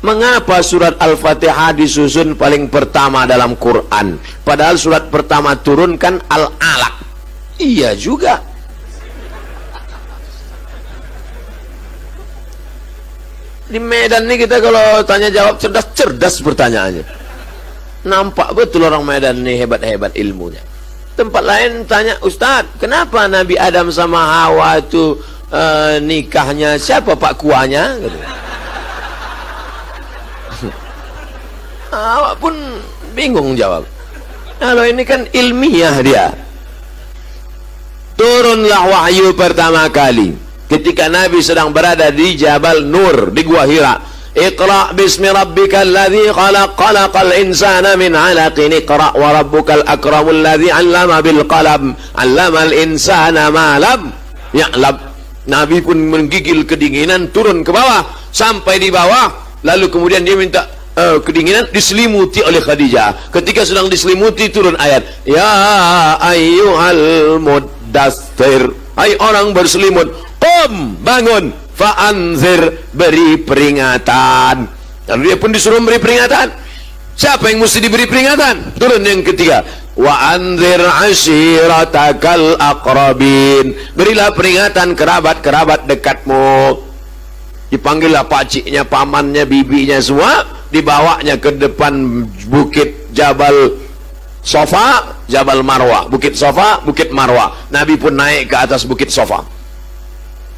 Mengapa surat Al-Fatihah disusun paling pertama dalam Quran? Padahal surat pertama turun kan Al-Alaq. Iya juga. Di Medan nih kita kalau tanya jawab cerdas pertanyaannya. Nampak betul orang Medan nih hebat-hebat ilmunya. Tempat lain tanya, Ustadz, kenapa Nabi Adam sama Hawa itu nikahnya siapa pak kuahnya? Gitu. Awak pun bingung jawab. Kalau ini kan ilmiah dia. Turunlah wahyu pertama kali ketika Nabi sedang berada di Jabal Nur di Gua Hira. Iqra bismi rabbikal ladzi khalaq, khalaqal insana min 'alaqin, iqra wa rabbukal akramul ladzi 'allama bil qalam, 'allamal insana ma lam ya'lam. Nabi pun menggigil kedinginan, turun ke bawah sampai di bawah, lalu kemudian dia minta kedinginan, diselimuti oleh Khadijah. Ketika sedang diselimuti, turun ayat, ya ayyuhal muddatsir, hai orang berselimut, qum, bangun, fa'anzir, beri peringatan. Lalu dia pun disuruh beri peringatan. Siapa yang mesti diberi peringatan? Turun yang ketiga, wa anzir ashiratakal aqrabin, berilah peringatan kerabat-kerabat dekatmu. Dipanggillah pakciknya, pamannya, bibinya semua, dibawanya ke depan bukit Jabal Safa, Jabal Marwah, bukit Safa, bukit Marwah. Nabi pun naik ke atas bukit Safa.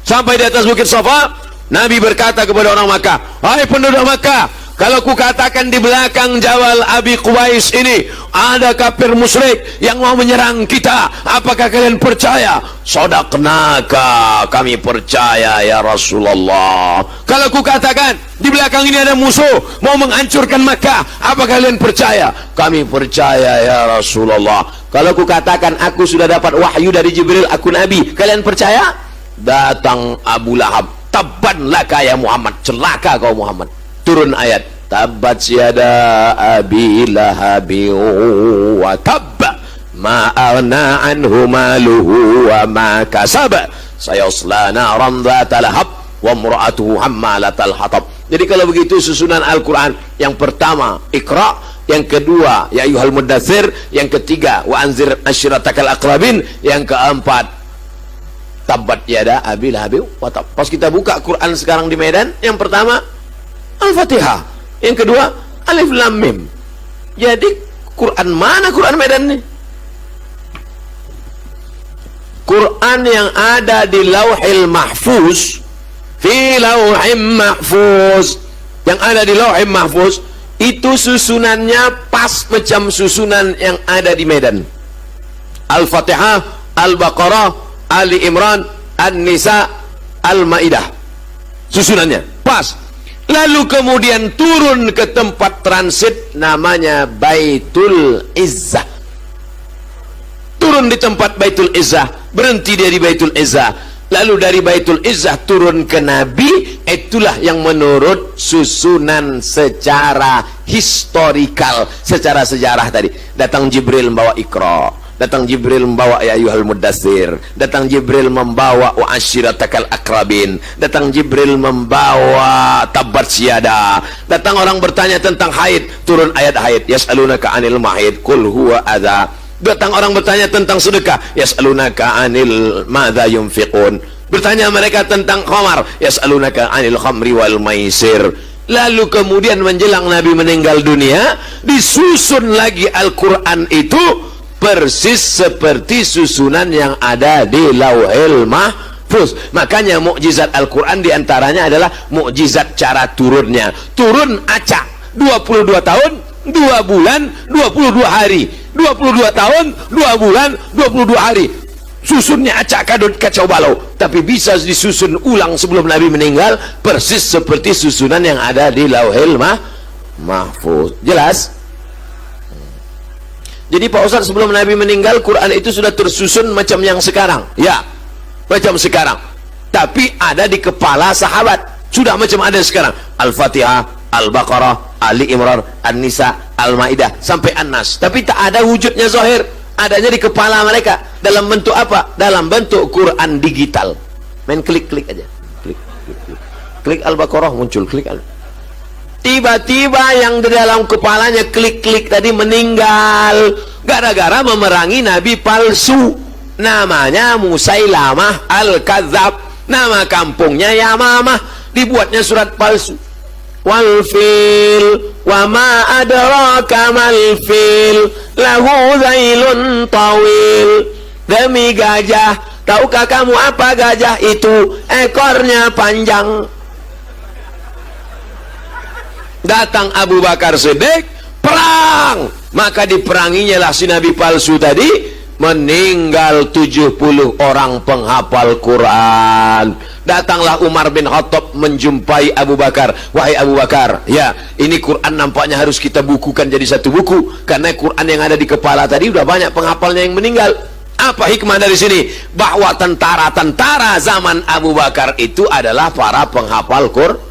Sampai di atas bukit Safa, Nabi berkata kepada orang Makkah, hai penduduk Makkah, kalau ku katakan di belakang Jabal Abi Qubais ini ada kafir musyrik yang mau menyerang kita, apakah kalian percaya? Sadaqnaka, kami percaya ya Rasulullah. Kalau ku katakan di belakang ini ada musuh mau menghancurkan Makkah, apakah kalian percaya? Kami percaya ya Rasulullah. Kalau ku katakan aku sudah dapat wahyu dari Jibril, aku Nabi, kalian percaya? Datang Abu Lahab, tabban laka ya Muhammad, celaka kau Muhammad. Turun ayat, tabbat yada abi lahabi wa tabba ma aghna anhu maluhu wa ma kasaba sayasla naran dzata lahab wa imra'atuhu hammalatal hatab. Jadi kalau begitu susunan Al-Quran, yang pertama Iqra, yang kedua ya ayyuhal muddatsir, yang ketiga wa anzir ashiratakal aqrabin, yang keempat tabbat yada abi lahabi wa tab. Pas kita buka Quran sekarang di Medan, yang pertama Al-Fatihah, yang kedua Alif Lam Mim. Jadi Quran mana Quran Medan nih? Quran yang ada di Lauhil Mahfuz, fi Lauhim Mahfuz, yang ada di Lauhil Mahfuz itu susunannya pas macam susunan yang ada di Medan. Al-Fatihah, Al-Baqarah, Ali Imran, An-Nisa, Al-Maidah, susunannya pas. Lalu kemudian turun ke tempat transit namanya Baitul Izzah. Turun di tempat Baitul Izzah, berhenti dia di Baitul Izzah. Lalu dari Baitul Izzah turun ke Nabi. Itulah yang menurut susunan secara historikal, secara sejarah tadi. Datang Jibril membawa Iqra, datang Jibril membawa ya ayyuhal muddatsir, datang Jibril membawa wa ashiratakal akrabin, datang Jibril membawa tabbat syada, datang orang bertanya tentang haid, turun ayat haid, yas'alunaka anil mahid qul huwa adza, datang orang bertanya tentang sedekah, yas'alunaka anil madza yunfiqun, bertanya mereka tentang khamar, yas'alunaka anil khamri wal maisir. Lalu kemudian menjelang Nabi meninggal dunia, disusun lagi Al-Quran itu persis seperti susunan yang ada di Lauhil Mahfuz. Makanya mukjizat Al-Quran diantaranya adalah mukjizat cara turunnya. Turun acak 22 tahun 2 bulan 22 hari, 22 tahun 2 bulan 22 hari. Susunnya acak kadut kacau balau, tapi bisa disusun ulang sebelum Nabi meninggal persis seperti susunan yang ada di Lauhil Mahfuz. Jelas? Jadi Pak Ustadz, sebelum Nabi meninggal Quran itu sudah tersusun macam yang sekarang? Ya, macam sekarang, tapi ada di kepala sahabat, sudah macam ada sekarang. Al-Fatihah, Al-Baqarah, Ali Imran, An-Nisa, Al-Maidah sampai An-Nas, tapi tak ada wujudnya zahir, adanya di kepala mereka. Dalam bentuk apa? Dalam bentuk Quran digital. Main klik-klik aja, klik Al-Baqarah muncul, klik Tiba-tiba yang di dalam kepalanya klik-klik tadi meninggal gara-gara memerangi nabi palsu. Namanya Musailamah Al-Kadzab. Nama kampungnya Yamamah. Dibuatnya surat palsu. Wal fil wa ma adraka mal fil lahu zailun tawil. Demi gajah, tahukah kamu apa gajah itu? Ekornya panjang. Datang Abu Bakar Siddiq, perang. Maka diperanginya lah si nabi palsu tadi. Meninggal 70 orang penghafal Quran. Datanglah Umar bin Khattab menjumpai Abu Bakar. Wahai Abu Bakar, ya, ini Quran nampaknya harus kita bukukan jadi satu buku, karena Quran yang ada di kepala tadi udah banyak penghafalnya yang meninggal. Apa hikmah dari sini? Bahwa tentara-tentara zaman Abu Bakar itu adalah para penghafal Quran.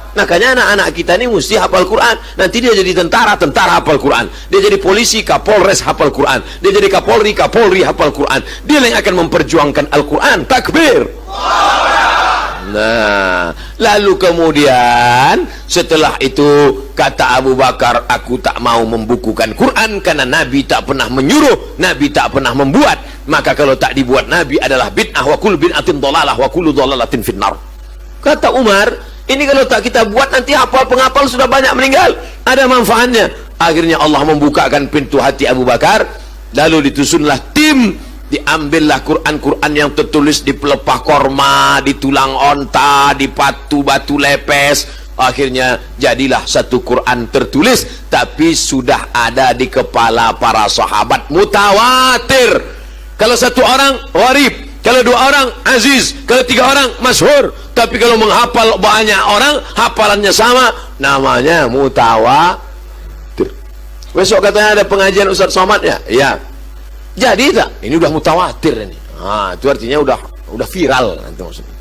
Makanya anak-anak kita ini mesti hafal Quran. Nanti dia jadi tentara hafal Quran. Dia jadi polisi, kapolres hafal Quran. Dia jadi kapolri hafal Quran. Dia yang akan memperjuangkan Al-Quran. Takbir. Nah, lalu kemudian setelah itu kata Abu Bakar, aku tak mau membukukan Quran karena Nabi tak pernah menyuruh, Nabi tak pernah membuat. Maka kalau tak dibuat Nabi adalah bid'ah, wa kullu bid'atin dhalalah wa kullu dhalalatin finnar. Kata Umar, ini kalau tak kita buat nanti penghafal sudah banyak meninggal, ada manfaatnya. Akhirnya Allah membukakan pintu hati Abu Bakar, lalu ditusunlah tim, diambillah Quran-Quran yang tertulis di pelepah korma, di tulang onta, di batu lepes. Akhirnya jadilah satu Quran tertulis, tapi sudah ada di kepala para sahabat, mutawatir. Kalau satu orang gharib, kalau dua orang aziz, kalau tiga orang masyhur. Tapi kalau menghafal banyak orang, hafalannya sama, namanya mutawatir. Besok katanya ada pengajian Ustaz Somad ya? Iya. Jadi tak? Ini udah mutawatir ini. Itu artinya udah viral nanti maksudnya.